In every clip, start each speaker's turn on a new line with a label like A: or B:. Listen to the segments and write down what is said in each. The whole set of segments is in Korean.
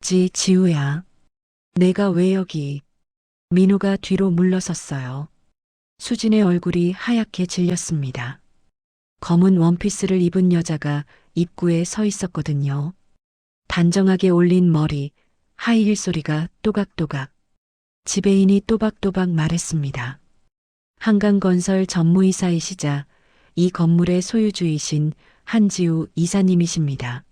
A: 있지, 지우야. 내가 왜 여기? 민호가 뒤로 물러섰어요. 수진의 얼굴이 하얗게 질렸습니다. 검은 원피스를 입은 여자가 입구에 서 있었거든요. 단정하게 올린 머리, 하이힐 소리가 또각또각. 지배인이 또박또박 말했습니다. 한강건설 전무이사이시자 이 건물의 소유주이신 한지우 이사님이십니다.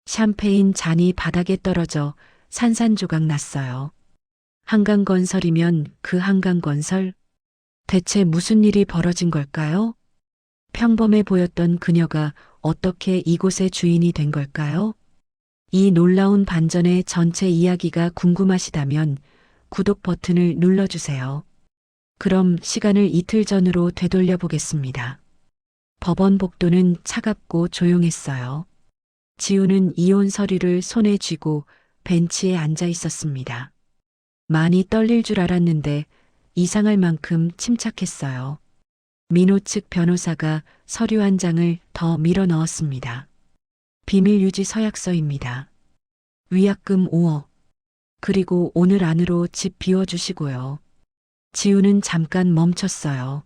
A: 샴페인 잔이 바닥에 떨어져 산산조각 났어요. 한강건설이면 그 한강건설? 대체 무슨 일이 벌어진 걸까요? 평범해 보였던 그녀가 어떻게 이곳의 주인이 된 걸까요? 이 놀라운 반전의 전체 이야기가 궁금하시다면 구독 버튼을 눌러주세요. 그럼 시간을 이틀 전으로 되돌려 보겠습니다. 법원 복도는 차갑고 조용했어요. 지우는 이혼 서류를 손에 쥐고 벤치에 앉아 있었습니다. 많이 떨릴 줄 알았는데 이상할 만큼 침착했어요. 민호 측 변호사가 서류 한 장을 더 밀어 넣었습니다. 비밀 유지 서약서입니다. 위약금 5억. 그리고 오늘 안으로 집 비워주시고요. 지우는 잠깐 멈췄어요.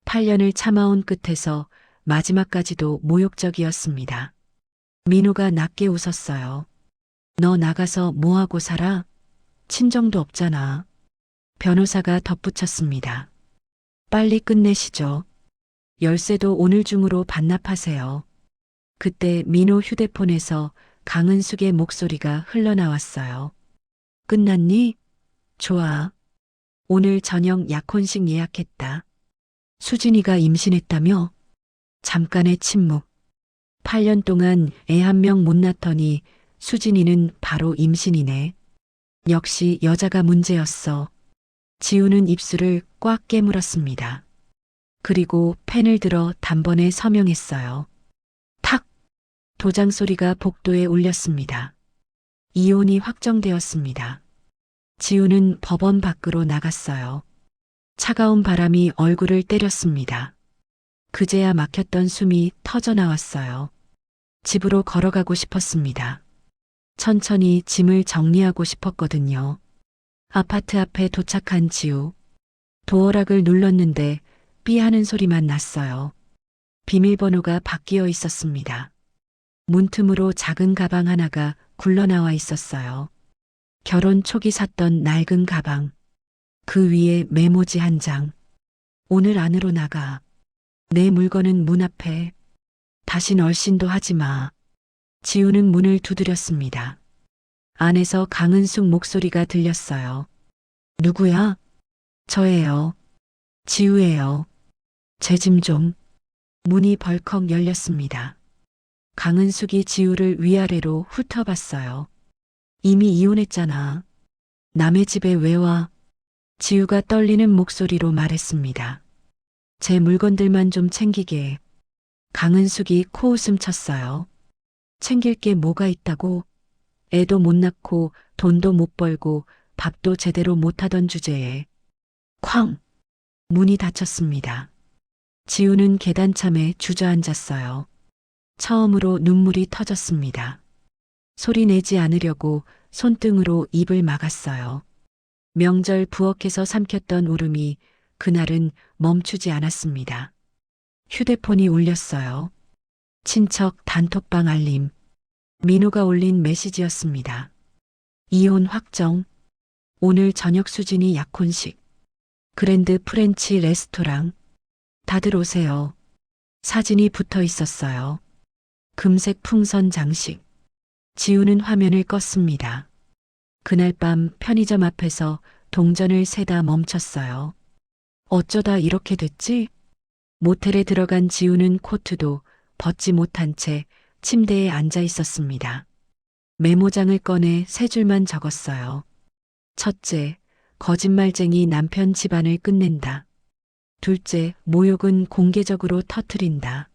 A: 8년을 참아온 끝에서 마지막까지도 모욕적이었습니다. 민호가 낮게 웃었어요. 너 나가서 뭐하고 살아? 친정도 없잖아. 변호사가 덧붙였습니다. 빨리 끝내시죠. 열쇠도 오늘 중으로 반납하세요. 그때 민호 휴대폰에서 강은숙의 목소리가 흘러나왔어요. 끝났니? 좋아. 오늘 저녁 약혼식 예약했다. 수진이가 임신했다며? 잠깐의 침묵. 8년 동안 애 한 명 못 낳더니 수진이는 바로 임신이네. 역시 여자가 문제였어. 지우는 입술을 꽉 깨물었습니다. 그리고 펜을 들어 단번에 서명했어요. 탁! 도장 소리가 복도에 울렸습니다. 이혼이 확정되었습니다. 지우는 법원 밖으로 나갔어요. 차가운 바람이 얼굴을 때렸습니다. 그제야 막혔던 숨이 터져 나왔어요. 집으로 걸어가고 싶었습니다. 천천히 짐을 정리하고 싶었거든요. 아파트 앞에 도착한 지우. 도어락을 눌렀는데 삐 하는 소리만 났어요. 비밀번호가 바뀌어 있었습니다. 문틈으로 작은 가방 하나가 굴러나와 있었어요. 결혼 초기 샀던 낡은 가방. 그 위에 메모지 한 장. 오늘 안으로 나가. 내 물건은 문 앞에. 다신 얼씬도 하지 마. 지우는 문을 두드렸습니다. 안에서 강은숙 목소리가 들렸어요. 누구야? 저예요. 지우예요. 제 짐 좀. 문이 벌컥 열렸습니다. 강은숙이 지우를 위아래로 훑어봤어요. 이미 이혼했잖아. 남의 집에 왜 와? 지우가 떨리는 목소리로 말했습니다. 제 물건들만 좀 챙기게. 강은숙이 코웃음 쳤어요. 챙길 게 뭐가 있다고? 애도 못 낳고 돈도 못 벌고 밥도 제대로 못 하던 주제에. 쾅! 문이 닫혔습니다. 지우는 계단참에 주저앉았어요. 처음으로 눈물이 터졌습니다. 소리 내지 않으려고 손등으로 입을 막았어요. 명절 부엌에서 삼켰던 울음이 그날은 멈추지 않았습니다. 휴대폰이 울렸어요. 친척 단톡방 알림. 민호가 올린 메시지였습니다. 이혼 확정. 오늘 저녁 수진이 약혼식. 그랜드 프렌치 레스토랑. 다들 오세요. 사진이 붙어 있었어요. 금색 풍선 장식. 지우는 화면을 껐습니다. 그날 밤 편의점 앞에서 동전을 세다 멈췄어요. 어쩌다 이렇게 됐지? 모텔에 들어간 지우는 코트도 벗지 못한 채 침대에 앉아 있었습니다. 메모장을 꺼내 세 줄만 적었어요. 첫째, 거짓말쟁이 남편 집안을 끝낸다. 둘째, 모욕은 공개적으로 터트린다.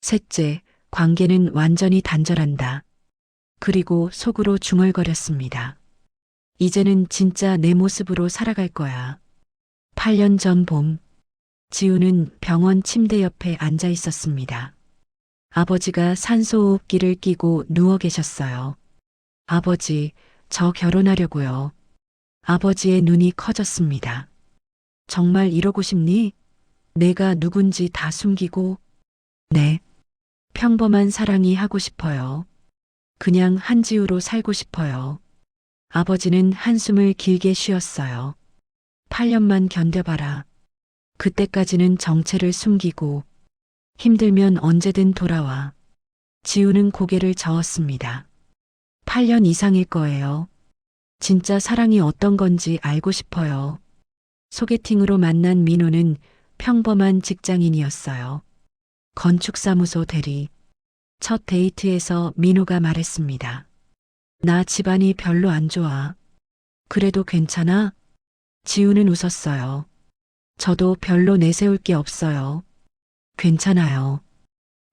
A: 셋째, 관계는 완전히 단절한다. 그리고 속으로 중얼거렸습니다. 이제는 진짜 내 모습으로 살아갈 거야. 8년 전 봄, 지우는 병원 침대 옆에 앉아 있었습니다. 아버지가 산소호흡기를 끼고 누워 계셨어요. 아버지, 저 결혼하려고요. 아버지의 눈이 커졌습니다. 정말 이러고 싶니? 내가 누군지 다 숨기고, 네. 평범한 사랑이 하고 싶어요. 그냥 한지우로 살고 싶어요. 아버지는 한숨을 길게 쉬었어요. 8년만 견뎌봐라. 그때까지는 정체를 숨기고 힘들면 언제든 돌아와. 지우는 고개를 저었습니다. 8년 이상일 거예요. 진짜 사랑이 어떤 건지 알고 싶어요. 소개팅으로 만난 민호는 평범한 직장인이었어요. 건축사무소 대리. 첫 데이트에서 민호가 말했습니다. 나 집안이 별로 안 좋아. 그래도 괜찮아? 지우는 웃었어요. 저도 별로 내세울 게 없어요. 괜찮아요.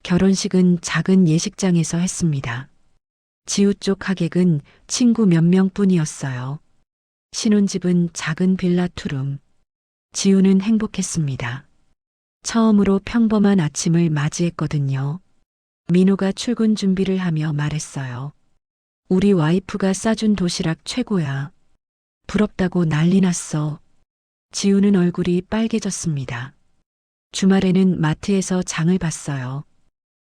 A: 결혼식은 작은 예식장에서 했습니다. 지우 쪽 하객은 친구 몇 명뿐이었어요. 신혼집은 작은 빌라 투룸. 지우는 행복했습니다. 처음으로 평범한 아침을 맞이했거든요. 민호가 출근 준비를 하며 말했어요. 우리 와이프가 싸준 도시락 최고야. 부럽다고 난리 났어. 지우는 얼굴이 빨개졌습니다. 주말에는 마트에서 장을 봤어요.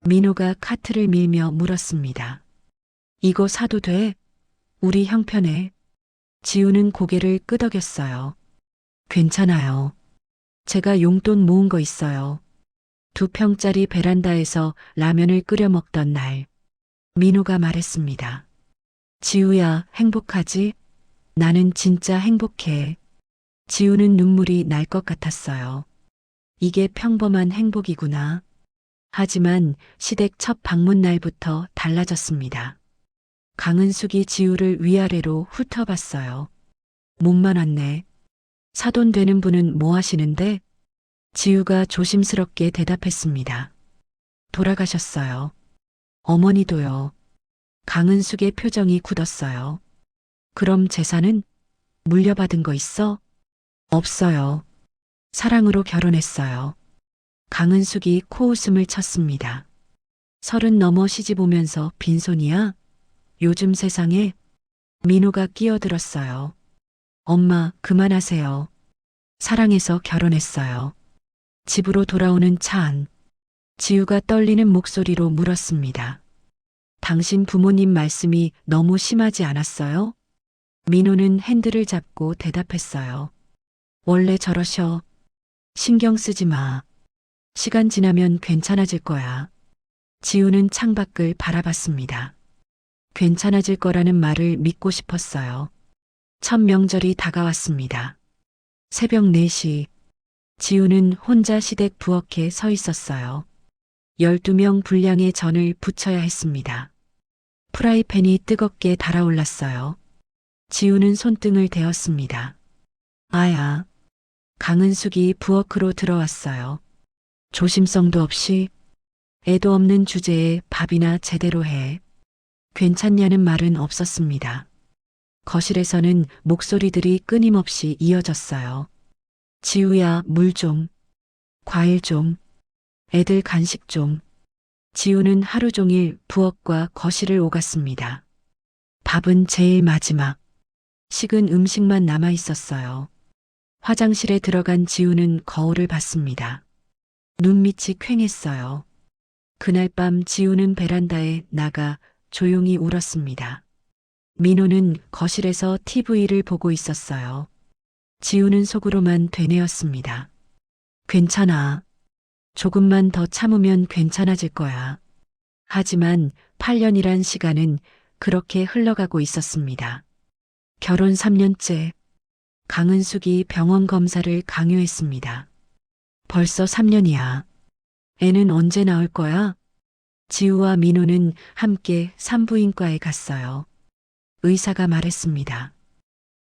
A: 민호가 카트를 밀며 물었습니다. 이거 사도 돼? 우리 형편에. 지우는 고개를 끄덕였어요. 괜찮아요. 제가 용돈 모은 거 있어요. 2평짜리 베란다에서 라면을 끓여 먹던 날. 민호가 말했습니다. 지우야, 행복하지? 나는 진짜 행복해. 지우는 눈물이 날 것 같았어요. 이게 평범한 행복이구나. 하지만 시댁 첫 방문 날부터 달라졌습니다. 강은숙이 지우를 위아래로 훑어봤어요. 몸만 왔네. 사돈 되는 분은 뭐 하시는데? 지우가 조심스럽게 대답했습니다. 돌아가셨어요. 어머니도요. 강은숙의 표정이 굳었어요. 그럼 재산은? 물려받은 거 있어? 없어요. 사랑으로 결혼했어요. 강은숙이 코웃음을 쳤습니다. 30 넘어 시집 오면서 빈손이야? 요즘 세상에? 민호가 끼어들었어요. 엄마, 그만하세요. 사랑해서 결혼했어요. 집으로 돌아오는 차 안. 지우가 떨리는 목소리로 물었습니다. 당신 부모님 말씀이 너무 심하지 않았어요? 민호는 핸들을 잡고 대답했어요. 원래 저러셔. 신경 쓰지 마. 시간 지나면 괜찮아질 거야. 지우는 창밖을 바라봤습니다. 괜찮아질 거라는 말을 믿고 싶었어요. 첫 명절이 다가왔습니다. 새벽 4시. 지우는 혼자 시댁 부엌에 서 있었어요. 12명 분량의 전을 부쳐야 했습니다. 프라이팬이 뜨겁게 달아올랐어요. 지우는 손등을 대었습니다. 아야. 강은숙이 부엌으로 들어왔어요. 조심성도 없이 애도 없는 주제에 밥이나 제대로 해. 괜찮냐는 말은 없었습니다. 거실에서는 목소리들이 끊임없이 이어졌어요. 지우야, 물 좀. 과일 좀. 애들 간식 좀. 지우는 하루 종일 부엌과 거실을 오갔습니다. 밥은 제일 마지막. 식은 음식만 남아 있었어요. 화장실에 들어간 지우는 거울을 봤습니다. 눈밑이 퀭했어요. 그날 밤 지우는 베란다에 나가 조용히 울었습니다. 민호는 거실에서 TV를 보고 있었어요. 지우는 속으로만 되뇌었습니다. 괜찮아. 조금만 더 참으면 괜찮아질 거야. 하지만 8년이란 시간은 그렇게 흘러가고 있었습니다. 결혼 3년째. 강은숙이 병원 검사를 강요했습니다. 벌써 3년이야. 애는 언제 나올 거야? 지우와 민호는 함께 산부인과에 갔어요. 의사가 말했습니다.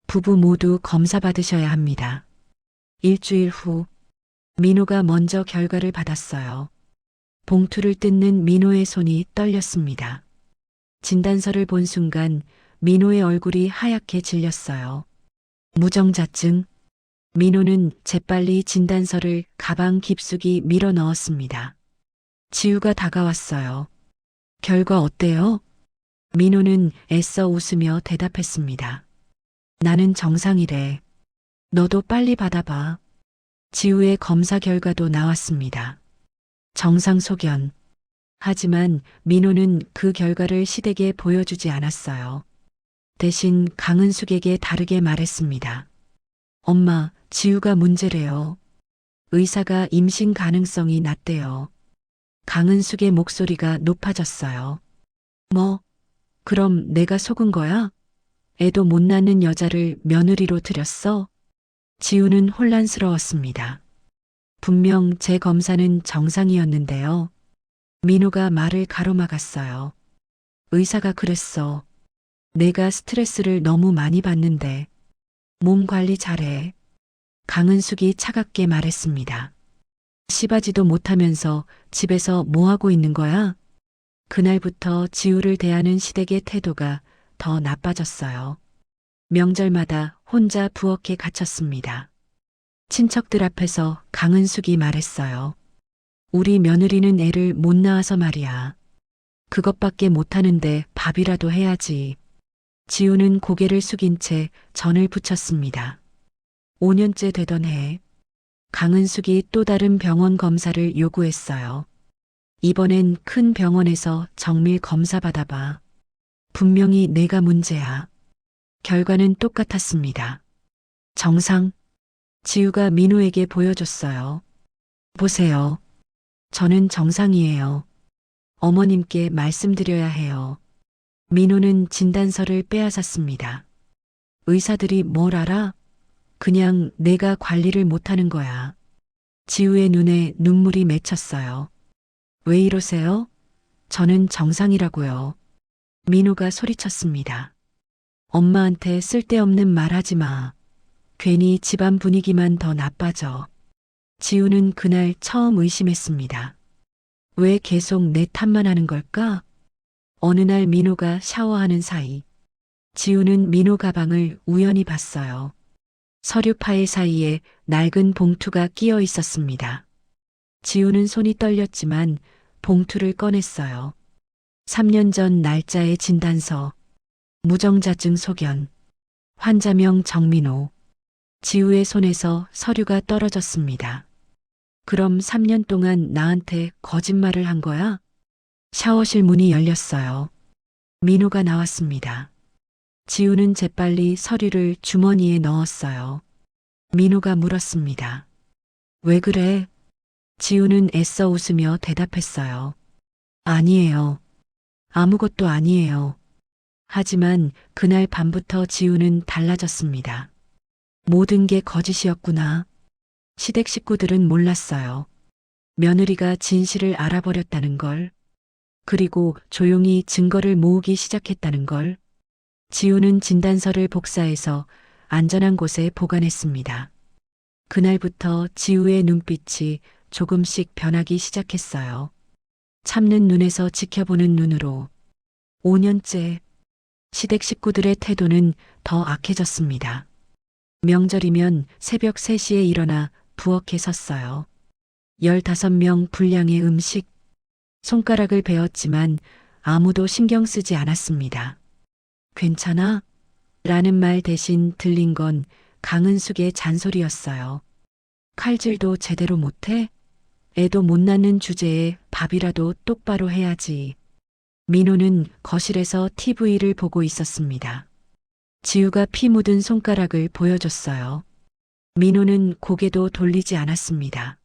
A: 부부 모두 검사 받으셔야 합니다. 일주일 후 민호가 먼저 결과를 받았어요. 봉투를 뜯는 민호의 손이 떨렸습니다. 진단서를 본 순간 민호의 얼굴이 하얗게 질렸어요. 무정자증. 민호는 재빨리 진단서를 가방 깊숙이 밀어 넣었습니다. 지우가 다가왔어요. 결과 어때요? 민호는 애써 웃으며 대답했습니다. 나는 정상이래. 너도 빨리 받아봐. 지우의 검사 결과도 나왔습니다. 정상 소견. 하지만 민호는 그 결과를 시댁에 보여주지 않았어요. 대신 강은숙에게 다르게 말했습니다. 엄마, 지우가 문제래요. 의사가 임신 가능성이 낮대요. 강은숙의 목소리가 높아졌어요. 뭐, 그럼 내가 속은 거야? 애도 못 낳는 여자를 며느리로 들였어? 지우는 혼란스러웠습니다. 분명 제 검사는 정상이었는데요. 민호가 말을 가로막았어요. 의사가 그랬어. 내가 스트레스를 너무 많이 받는데 몸 관리 잘해. 강은숙이 차갑게 말했습니다. 씨바지도 못하면서 집에서 뭐 하고 있는 거야? 그날부터 지우를 대하는 시댁의 태도가 더 나빠졌어요. 명절마다 혼자 부엌에 갇혔습니다. 친척들 앞에서 강은숙이 말했어요. 우리 며느리는 애를 못 낳아서 말이야. 그것밖에 못하는데 밥이라도 해야지. 지우는 고개를 숙인 채 전을 부쳤습니다. 5년째 되던 해, 강은숙이 또 다른 병원 검사를 요구했어요. 이번엔 큰 병원에서 정밀 검사 받아봐. 분명히 내가 문제야. 결과는 똑같았습니다. 정상. 지우가 민호에게 보여줬어요. 보세요. 저는 정상이에요. 어머님께 말씀드려야 해요. 민호는 진단서를 빼앗았습니다. 의사들이 뭘 알아? 그냥 내가 관리를 못하는 거야. 지우의 눈에 눈물이 맺혔어요. 왜 이러세요? 저는 정상이라고요. 민호가 소리쳤습니다. 엄마한테 쓸데없는 말 하지 마. 괜히 집안 분위기만 더 나빠져. 지우는 그날 처음 의심했습니다. 왜 계속 내 탓만 하는 걸까? 어느 날 민호가 샤워하는 사이 지우는 민호 가방을 우연히 봤어요. 서류 파일 사이에 낡은 봉투가 끼어 있었습니다. 지우는 손이 떨렸지만 봉투를 꺼냈어요. 3년 전 날짜의 진단서, 무정자증 소견, 환자명 정민호. 지우의 손에서 서류가 떨어졌습니다. 그럼 3년 동안 나한테 거짓말을 한 거야? 샤워실 문이 열렸어요. 민호가 나왔습니다. 지우는 재빨리 서류를 주머니에 넣었어요. 민호가 물었습니다. 왜 그래? 지우는 애써 웃으며 대답했어요. 아니에요. 아무것도 아니에요. 하지만 그날 밤부터 지우는 달라졌습니다. 모든 게 거짓이었구나. 시댁 식구들은 몰랐어요. 며느리가 진실을 알아버렸다는 걸. 그리고 조용히 증거를 모으기 시작했다는 걸. 지우는 진단서를 복사해서 안전한 곳에 보관했습니다. 그날부터 지우의 눈빛이 조금씩 변하기 시작했어요. 참는 눈에서 지켜보는 눈으로. 5년째 시댁 식구들의 태도는 더 악해졌습니다. 명절이면 새벽 3시에 일어나 부엌에 섰어요. 15명 분량의 음식. 손가락을 베었지만 아무도 신경 쓰지 않았습니다. 괜찮아? 라는 말 대신 들린 건 강은숙의 잔소리였어요. 칼질도 제대로 못해? 애도 못 낳는 주제에 밥이라도 똑바로 해야지. 민호는 거실에서 TV를 보고 있었습니다. 지우가 피 묻은 손가락을 보여줬어요. 민호는 고개도 돌리지 않았습니다.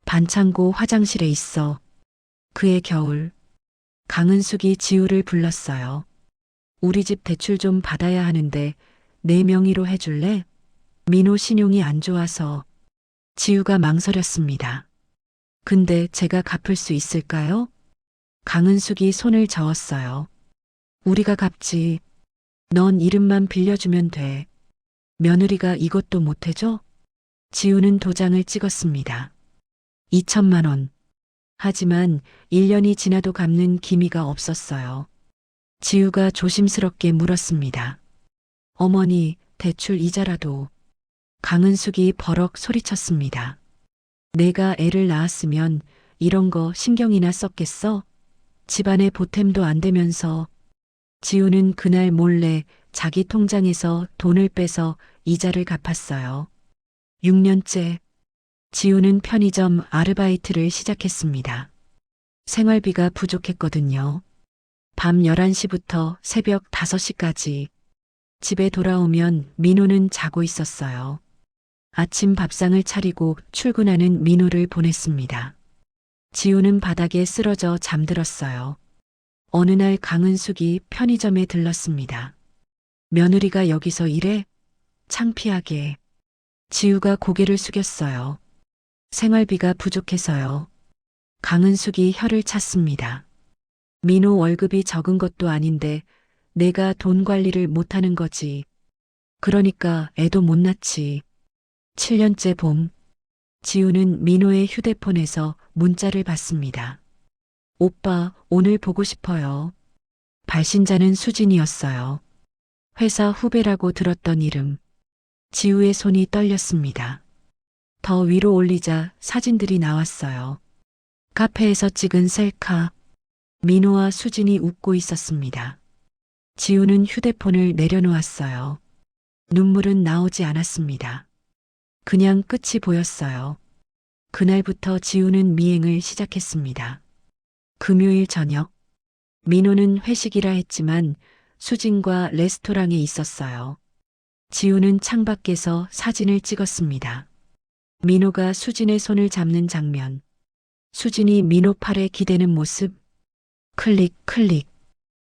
A: 반창고 화장실에 있어. 그해 겨울, 강은숙이 지우를 불렀어요. 우리 집 대출 좀 받아야 하는데 내 명의로 해줄래? 민호 신용이 안 좋아서. 지우가 망설였습니다. 근데 제가 갚을 수 있을까요? 강은숙이 손을 저었어요. 우리가 갚지. 넌 이름만 빌려주면 돼. 며느리가 이것도 못 해줘? 지우는 도장을 찍었습니다. 2천만 원. 하지만 1년이 지나도 갚는 기미가 없었어요. 지우가 조심스럽게 물었습니다. 어머니, 대출 이자라도. 강은숙이 버럭 소리쳤습니다. 내가 애를 낳았으면 이런 거 신경이나 썼겠어? 집안에 보탬도 안 되면서. 지우는 그날 몰래 자기 통장에서 돈을 빼서 이자를 갚았어요. 6년째 지우는 편의점 아르바이트를 시작했습니다. 생활비가 부족했거든요. 밤 11시부터 새벽 5시까지 집에 돌아오면 민호는 자고 있었어요. 아침 밥상을 차리고 출근하는 민호를 보냈습니다. 지우는 바닥에 쓰러져 잠들었어요. 어느 날 강은숙이 편의점에 들렀습니다. 며느리가 여기서 일해? 창피하게. 지우가 고개를 숙였어요. 생활비가 부족해서요. 강은숙이 혀를 찼습니다. 민호 월급이 적은 것도 아닌데 내가 돈 관리를 못하는 거지. 그러니까 애도 못 낳지. 7년째 봄, 지우는 민호의 휴대폰에서 문자를 받습니다. 오빠, 오늘 보고 싶어요. 발신자는 수진이었어요. 회사 후배라고 들었던 이름. 지우의 손이 떨렸습니다. 더 위로 올리자 사진들이 나왔어요. 카페에서 찍은 셀카. 민호와 수진이 웃고 있었습니다. 지우는 휴대폰을 내려놓았어요. 눈물은 나오지 않았습니다. 그냥 끝이 보였어요. 그날부터 지우는 미행을 시작했습니다. 금요일 저녁, 민호는 회식이라 했지만 수진과 레스토랑에 있었어요. 지우는 창밖에서 사진을 찍었습니다. 민호가 수진의 손을 잡는 장면, 수진이 민호 팔에 기대는 모습, 클릭, 클릭.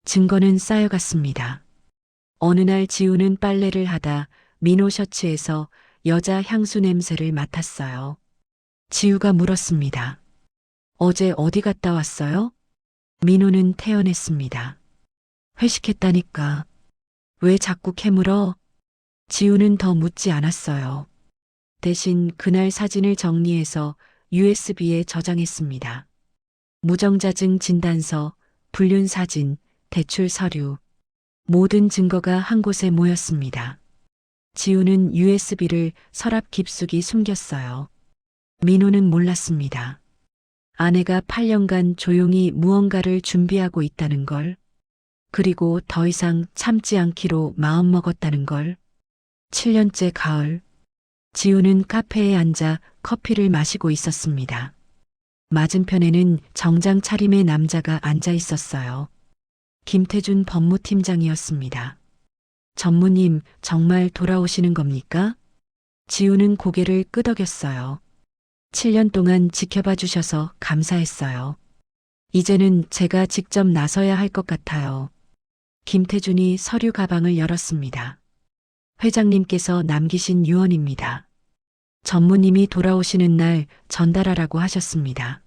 A: 증거는 쌓여갔습니다. 어느 날 지우는 빨래를 하다 민호 셔츠에서 여자 향수 냄새를 맡았어요. 지우가 물었습니다. 어제 어디 갔다 왔어요? 민호는 태연했습니다. 회식했다니까. 왜 자꾸 캐물어? 지우는 더 묻지 않았어요. 대신 그날 사진을 정리해서 USB에 저장했습니다. 무정자증 진단서, 불륜 사진, 대출 서류, 모든 증거가 한 곳에 모였습니다. 지우는 USB를 서랍 깊숙이 숨겼어요. 민호는 몰랐습니다. 아내가 8년간 조용히 무언가를 준비하고 있다는 걸, 그리고 더 이상 참지 않기로 마음먹었다는 걸. 7년째 가을, 지우는 카페에 앉아 커피를 마시고 있었습니다. 맞은편에는 정장 차림의 남자가 앉아 있었어요. 김태준 법무팀장이었습니다. 전무님, 정말 돌아오시는 겁니까? 지우는 고개를 끄덕였어요. 7년 동안 지켜봐 주셔서 감사했어요. 이제는 제가 직접 나서야 할 것 같아요. 김태준이 서류 가방을 열었습니다. 회장님께서 남기신 유언입니다. 전무님이 돌아오시는 날 전달하라고 하셨습니다.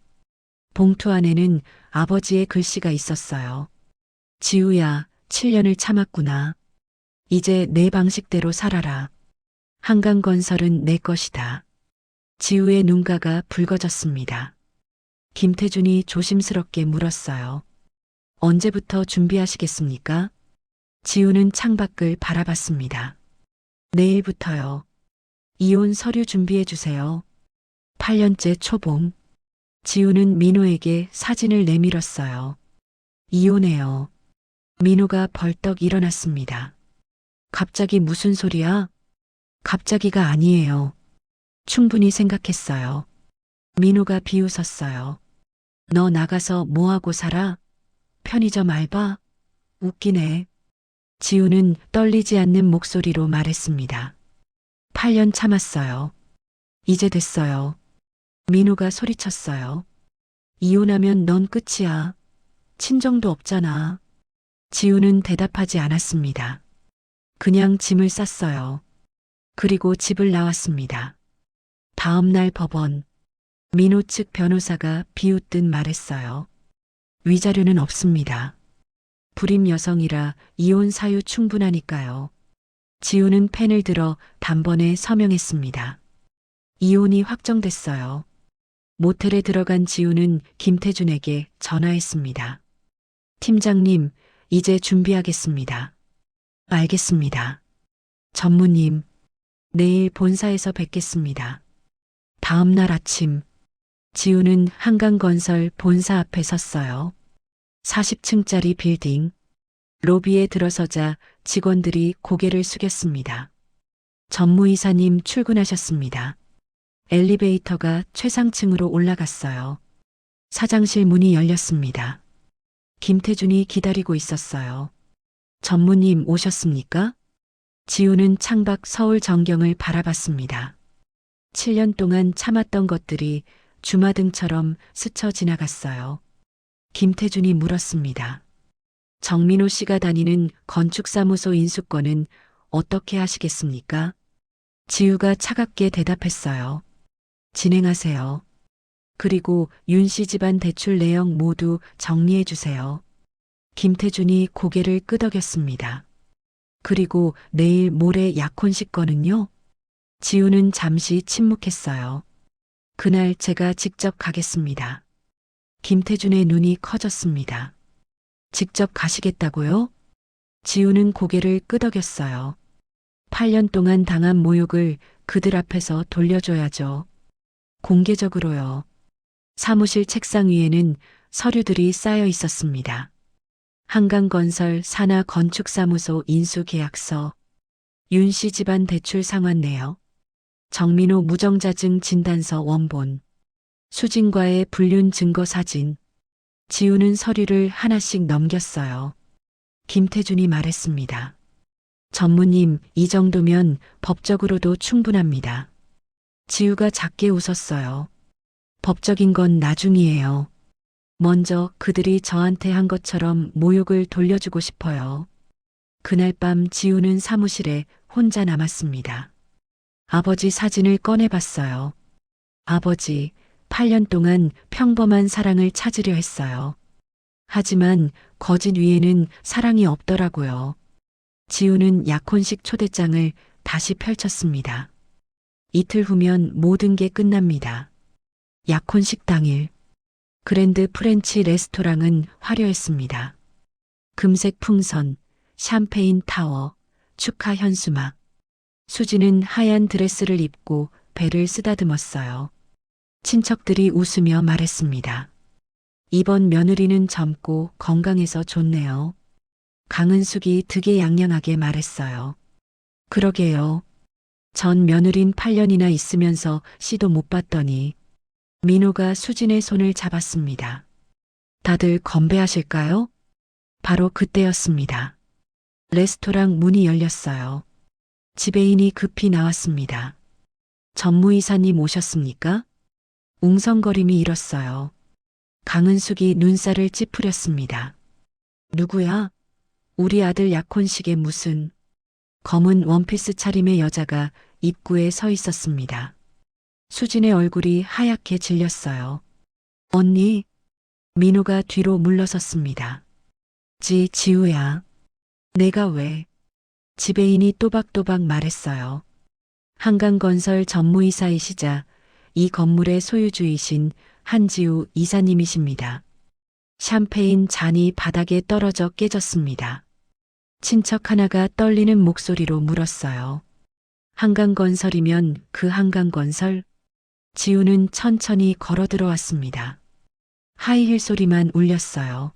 A: 봉투 안에는 아버지의 글씨가 있었어요. 지우야, 7년을 참았구나. 이제 내 방식대로 살아라. 한강건설은 내 것이다. 지우의 눈가가 붉어졌습니다. 김태준이 조심스럽게 물었어요. 언제부터 준비하시겠습니까? 지우는 창밖을 바라봤습니다. 내일부터요. 이혼 서류 준비해 주세요. 8년째 초봄. 지우는 민호에게 사진을 내밀었어요. 이혼해요. 민호가 벌떡 일어났습니다. 갑자기 무슨 소리야? 갑자기가 아니에요. 충분히 생각했어요. 민호가 비웃었어요. 너 나가서 뭐하고 살아? 편의점 알바? 웃기네. 지우는 떨리지 않는 목소리로 말했습니다. 8년 참았어요. 이제 됐어요. 민호가 소리쳤어요. 이혼하면 넌 끝이야. 친정도 없잖아. 지우는 대답하지 않았습니다. 그냥 짐을 쌌어요. 그리고 집을 나왔습니다. 다음 날 법원. 민호 측 변호사가 비웃듯 말했어요. 위자료는 없습니다. 불임 여성이라 이혼 사유 충분하니까요. 지우는 펜을 들어 단번에 서명했습니다. 이혼이 확정됐어요. 모텔에 들어간 지우는 김태준에게 전화했습니다. 팀장님, 이제 준비하겠습니다. 알겠습니다. 전무님, 내일 본사에서 뵙겠습니다. 다음 날 아침, 지우는 한강건설 본사 앞에 섰어요. 40층짜리 빌딩. 로비에 들어서자 직원들이 고개를 숙였습니다. 전무이사님 출근하셨습니다. 엘리베이터가 최상층으로 올라갔어요. 사장실 문이 열렸습니다. 김태준이 기다리고 있었어요. 전무님 오셨습니까? 지우는 창밖 서울 전경을 바라봤습니다. 7년 동안 참았던 것들이 주마등처럼 스쳐 지나갔어요. 김태준이 물었습니다. 정민호 씨가 다니는 건축사무소 인수권은 어떻게 하시겠습니까? 지우가 차갑게 대답했어요. 진행하세요. 그리고 윤 씨 집안 대출 내역 모두 정리해 주세요. 김태준이 고개를 끄덕였습니다. 그리고 내일 모레 약혼식 거는요? 지우는 잠시 침묵했어요. 그날 제가 직접 가겠습니다. 김태준의 눈이 커졌습니다. 직접 가시겠다고요? 지우는 고개를 끄덕였어요. 8년 동안 당한 모욕을 그들 앞에서 돌려줘야죠. 공개적으로요. 사무실 책상 위에는 서류들이 쌓여 있었습니다. 한강건설 산하건축사무소 인수계약서, 윤씨 집안 대출 상환 내역, 정민호 무정자증 진단서 원본, 수진과의 불륜 증거 사진. 지우는 서류를 하나씩 넘겼어요. 김태준이 말했습니다. 전무님, 이 정도면 법적으로도 충분합니다. 지우가 작게 웃었어요. 법적인 건 나중이에요. 먼저 그들이 저한테 한 것처럼 모욕을 돌려주고 싶어요. 그날 밤 지우는 사무실에 혼자 남았습니다. 아버지 사진을 꺼내봤어요. 아버지, 8년 동안 평범한 사랑을 찾으려 했어요. 하지만 거짓 위에는 사랑이 없더라고요. 지우는 약혼식 초대장을 다시 펼쳤습니다. 이틀 후면 모든 게 끝납니다. 약혼식 당일, 그랜드 프렌치 레스토랑은 화려했습니다. 금색 풍선, 샴페인 타워, 축하 현수막. 수지는 하얀 드레스를 입고 배를 쓰다듬었어요. 친척들이 웃으며 말했습니다. 이번 며느리는 젊고 건강해서 좋네요. 강은숙이 득이양양하게 말했어요. 그러게요. 전 며느린 8년이나 있으면서 씨도 못 봤더니. 민호가 수진의 손을 잡았습니다. 다들 건배하실까요? 바로 그때였습니다. 레스토랑 문이 열렸어요. 지배인이 급히 나왔습니다. 전무이사님 오셨습니까? 웅성거림이 일었어요. 강은숙이 눈살을 찌푸렸습니다. 누구야? 우리 아들 약혼식에 무슨. 검은 원피스 차림의 여자가 입구에 서 있었습니다. 수진의 얼굴이 하얗게 질렸어요. 언니. 민호가 뒤로 물러섰습니다. 지우야. 내가 왜? 지배인이 또박또박 말했어요. 한강건설 전무이사이시자 이 건물의 소유주이신 한지우 이사님이십니다. 샴페인 잔이 바닥에 떨어져 깨졌습니다. 친척 하나가 떨리는 목소리로 물었어요. 한강건설이면 그 한강건설? 지우는 천천히 걸어 들어왔습니다. 하이힐 소리만 울렸어요.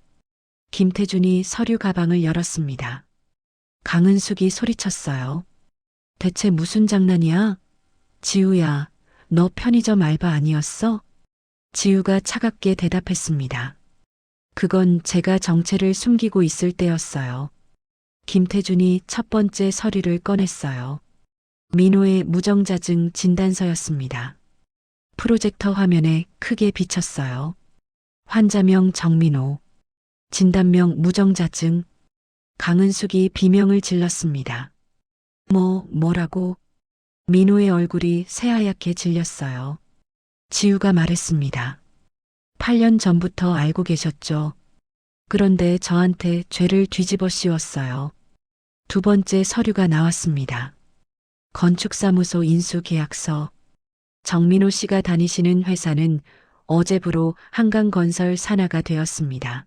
A: 김태준이 서류 가방을 열었습니다. 강은숙이 소리쳤어요. 대체 무슨 장난이야? 지우야, 너 편의점 알바 아니었어? 지우가 차갑게 대답했습니다. 그건 제가 정체를 숨기고 있을 때였어요. 김태준이 첫 번째 서류를 꺼냈어요. 민호의 무정자증 진단서였습니다. 프로젝터 화면에 크게 비쳤어요. 환자명 정민호, 진단명 무정자증. 강은숙이 비명을 질렀습니다. 뭐라고? 민호의 얼굴이 새하얗게 질렸어요. 지우가 말했습니다. 8년 전부터 알고 계셨죠. 그런데 저한테 죄를 뒤집어 씌웠어요. 두 번째 서류가 나왔습니다. 건축사무소 인수계약서. 정민호 씨가 다니시는 회사는 어제부로 한강건설 산하가 되었습니다.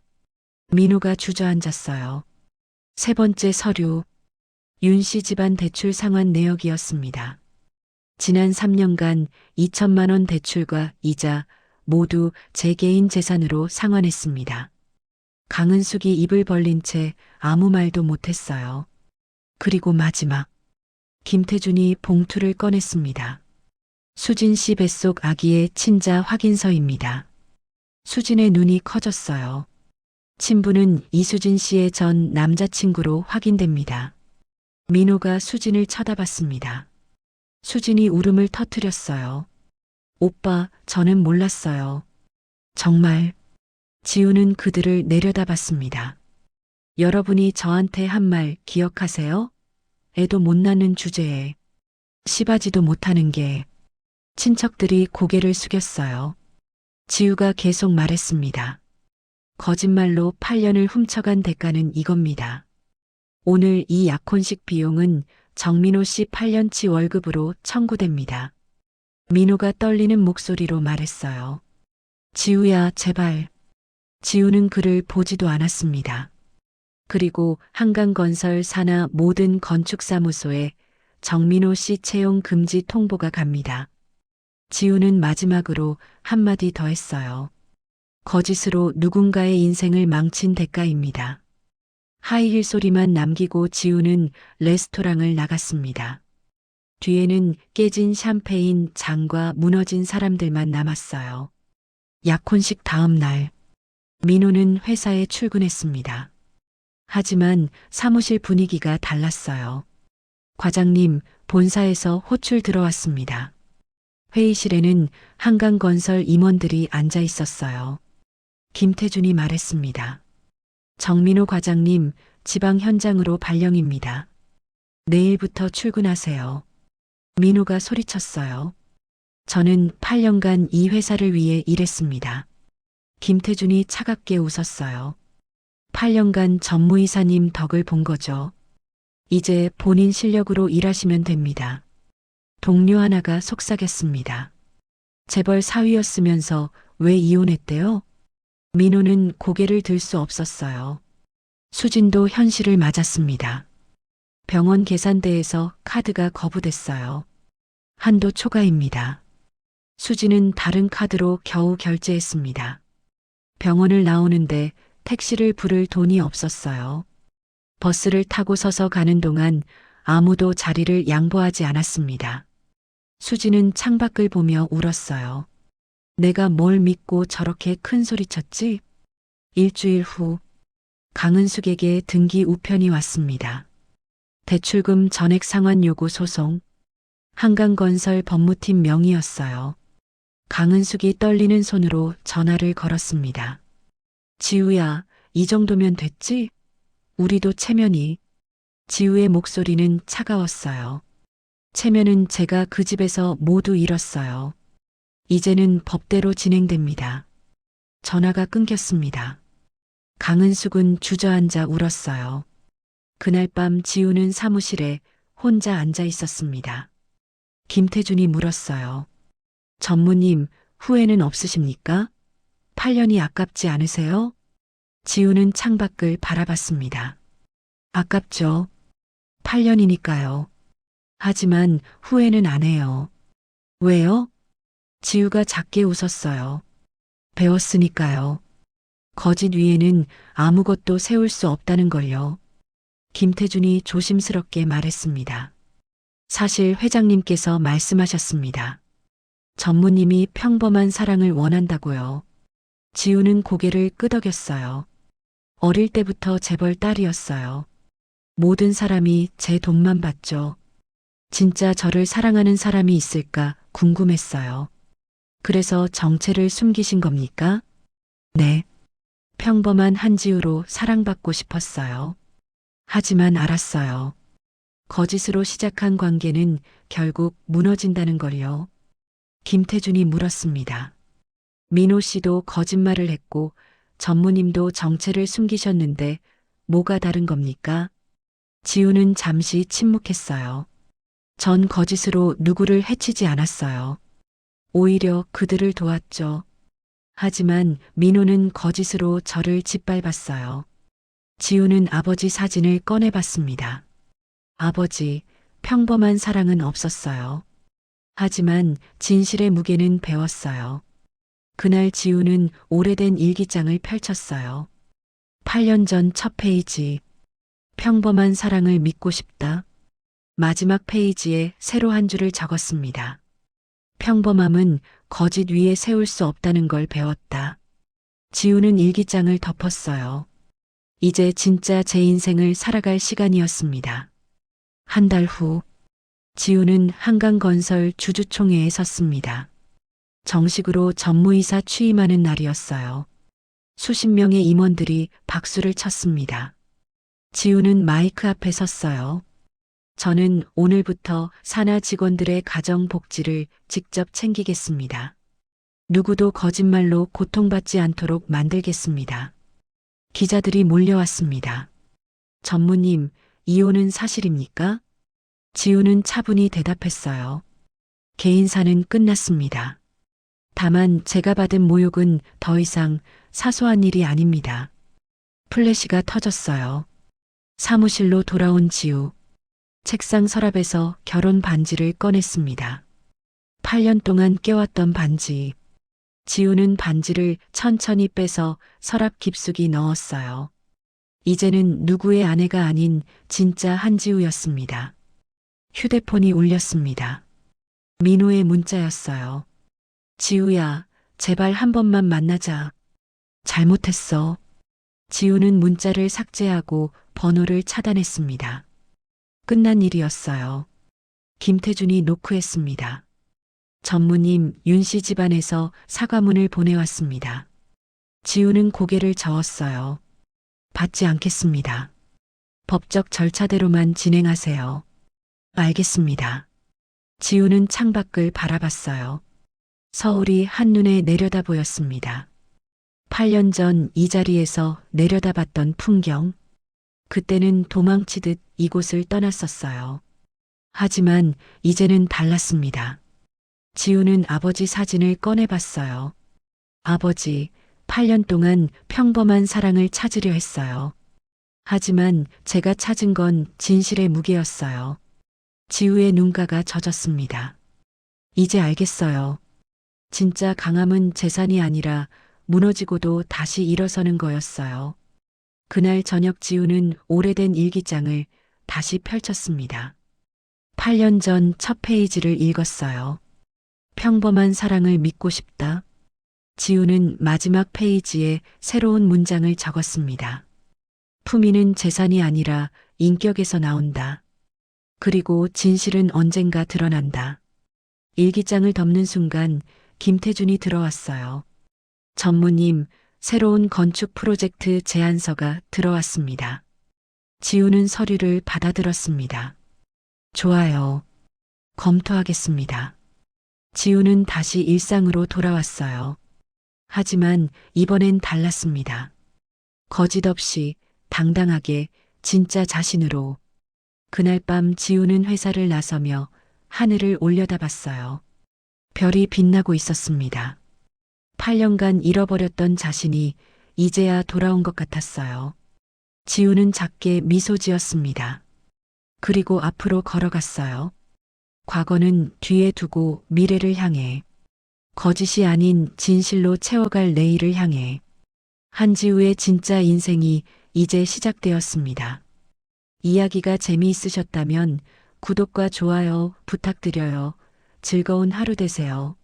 A: 민호가 주저앉았어요. 세 번째 서류. 윤 씨 집안 대출 상환 내역이었습니다. 지난 3년간 2천만 원 대출과 이자 모두 제 개인 재산으로 상환했습니다. 강은숙이 입을 벌린 채 아무 말도 못했어요. 그리고 마지막, 김태준이 봉투를 꺼냈습니다. 수진 씨 뱃속 아기의 친자 확인서입니다. 수진의 눈이 커졌어요. 친부는 이수진 씨의 전 남자친구로 확인됩니다. 민호가 수진을 쳐다봤습니다. 수진이 울음을 터뜨렸어요. 오빠, 저는 몰랐어요. 정말. 지우는 그들을 내려다봤습니다. 여러분이 저한테 한 말 기억하세요? 애도 못 낳는 주제에 씨바지도 못하는 게. 친척들이 고개를 숙였어요. 지우가 계속 말했습니다. 거짓말로 8년을 훔쳐간 대가는 이겁니다. 오늘 이 약혼식 비용은 정민호 씨 8년치 월급으로 청구됩니다. 민호가 떨리는 목소리로 말했어요. 지우야, 제발. 지우는 그를 보지도 않았습니다. 그리고 한강건설 산하 모든 건축사무소에 정민호 씨 채용 금지 통보가 갑니다. 지우는 마지막으로 한마디 더 했어요. 거짓으로 누군가의 인생을 망친 대가입니다. 하이힐 소리만 남기고 지우는 레스토랑을 나갔습니다. 뒤에는 깨진 샴페인 잔과 무너진 사람들만 남았어요. 약혼식 다음 날, 민호는 회사에 출근했습니다. 하지만 사무실 분위기가 달랐어요. 과장님, 본사에서 호출 들어왔습니다. 회의실에는 한강건설 임원들이 앉아 있었어요. 김태준이 말했습니다. 정민호 과장님, 지방 현장으로 발령입니다. 내일부터 출근하세요. 민호가 소리쳤어요. 저는 8년간 이 회사를 위해 일했습니다. 김태준이 차갑게 웃었어요. 8년간 전무이사님 덕을 본 거죠. 이제 본인 실력으로 일하시면 됩니다. 동료 하나가 속삭였습니다. 재벌 사위였으면서 왜 이혼했대요? 민호는 고개를 들 수 없었어요. 수진도 현실을 맞았습니다. 병원 계산대에서 카드가 거부됐어요. 한도 초과입니다. 수진은 다른 카드로 겨우 결제했습니다. 병원을 나오는데 택시를 부를 돈이 없었어요. 버스를 타고 서서 가는 동안 아무도 자리를 양보하지 않았습니다. 수진은 창밖을 보며 울었어요. 내가 뭘 믿고 저렇게 큰 소리 쳤지? 일주일 후, 강은숙에게 등기 우편이 왔습니다. 대출금 전액 상환 요구 소송. 한강건설 법무팀 명의였어요. 강은숙이 떨리는 손으로 전화를 걸었습니다. 지우야, 이 정도면 됐지? 우리도 체면이. 지우의 목소리는 차가웠어요. 체면은 제가 그 집에서 모두 잃었어요. 이제는 법대로 진행됩니다. 전화가 끊겼습니다. 강은숙은 주저앉아 울었어요. 그날 밤 지우는 사무실에 혼자 앉아 있었습니다. 김태준이 물었어요. 전무님, 후회는 없으십니까? 8년이 아깝지 않으세요? 지우는 창밖을 바라봤습니다. 아깝죠. 8년이니까요. 하지만 후회는 안 해요. 왜요? 지우가 작게 웃었어요. 배웠으니까요. 거짓 위에는 아무것도 세울 수 없다는 걸요. 김태준이 조심스럽게 말했습니다. 사실 회장님께서 말씀하셨습니다. 전무님이 평범한 사랑을 원한다고요. 지우는 고개를 끄덕였어요. 어릴 때부터 재벌 딸이었어요. 모든 사람이 제 돈만 봤죠. 진짜 저를 사랑하는 사람이 있을까 궁금했어요. 그래서 정체를 숨기신 겁니까? 네. 평범한 한지우로 사랑받고 싶었어요. 하지만 알았어요. 거짓으로 시작한 관계는 결국 무너진다는 걸요. 김태준이 물었습니다. 민호 씨도 거짓말을 했고 전무님도 정체를 숨기셨는데 뭐가 다른 겁니까? 지우는 잠시 침묵했어요. 전 거짓으로 누구를 해치지 않았어요. 오히려 그들을 도왔죠. 하지만 민호는 거짓으로 저를 짓밟았어요. 지우는 아버지 사진을 꺼내봤습니다. 아버지, 평범한 사랑은 없었어요. 하지만 진실의 무게는 배웠어요. 그날 지우는 오래된 일기장을 펼쳤어요. 8년 전 첫 페이지. 평범한 사랑을 믿고 싶다. 마지막 페이지에 새로 한 줄을 적었습니다. 평범함은 거짓 위에 세울 수 없다는 걸 배웠다. 지우는 일기장을 덮었어요. 이제 진짜 제 인생을 살아갈 시간이었습니다. 한 달 후, 지우는 한강건설 주주총회에 섰습니다. 정식으로 전무이사 취임하는 날이었어요. 수십 명의 임원들이 박수를 쳤습니다. 지우는 마이크 앞에 섰어요. 저는 오늘부터 산하 직원들의 가정 복지를 직접 챙기겠습니다. 누구도 거짓말로 고통받지 않도록 만들겠습니다. 기자들이 몰려왔습니다. 전무님, 이혼은 사실입니까? 지우는 차분히 대답했어요. 개인사는 끝났습니다. 다만 제가 받은 모욕은 더 이상 사소한 일이 아닙니다. 플래시가 터졌어요. 사무실로 돌아온 지우. 책상 서랍에서 결혼 반지를 꺼냈습니다. 8년 동안 껴왔던 반지. 지우는 반지를 천천히 빼서 서랍 깊숙이 넣었어요. 이제는 누구의 아내가 아닌 진짜 한지우였습니다. 휴대폰이 울렸습니다. 민호의 문자였어요. 지우야, 제발 한 번만 만나자. 잘못했어. 지우는 문자를 삭제하고 번호를 차단했습니다. 끝난 일이었어요. 김태준이 노크했습니다. 전무님, 윤 씨 집안에서 사과문을 보내왔습니다. 지우는 고개를 저었어요. 받지 않겠습니다. 법적 절차대로만 진행하세요. 알겠습니다. 지우는 창밖을 바라봤어요. 서울이 한눈에 내려다 보였습니다. 8년 전 이 자리에서 내려다봤던 풍경. 그때는 도망치듯 이곳을 떠났었어요. 하지만 이제는 달랐습니다. 지우는 아버지 사진을 꺼내봤어요. 아버지, 8년 동안 평범한 사랑을 찾으려 했어요. 하지만 제가 찾은 건 진실의 무게였어요. 지우의 눈가가 젖었습니다. 이제 알겠어요. 진짜 강함은 재산이 아니라 무너지고도 다시 일어서는 거였어요. 그날 저녁 지우는 오래된 일기장을 다시 펼쳤습니다. 8년 전 첫 페이지를 읽었어요. 평범한 사랑을 믿고 싶다. 지우는 마지막 페이지에 새로운 문장을 적었습니다. 품위는 재산이 아니라 인격에서 나온다. 그리고 진실은 언젠가 드러난다. 일기장을 덮는 순간 김태준이 들어왔어요. 전무님, 새로운 건축 프로젝트 제안서가 들어왔습니다. 지우는 서류를 받아들었습니다. 좋아요. 검토하겠습니다. 지우는 다시 일상으로 돌아왔어요. 하지만 이번엔 달랐습니다. 거짓 없이 당당하게 진짜 자신으로. 그날 밤 지우는 회사를 나서며 하늘을 올려다봤어요. 별이 빛나고 있었습니다. 8년간 잃어버렸던 자신이 이제야 돌아온 것 같았어요. 지우는 작게 미소 지었습니다. 그리고 앞으로 걸어갔어요. 과거는 뒤에 두고 미래를 향해. 거짓이 아닌 진실로 채워갈 내일을 향해. 한지우의 진짜 인생이 이제 시작되었습니다. 이야기가 재미있으셨다면 구독과 좋아요 부탁드려요. 즐거운 하루 되세요.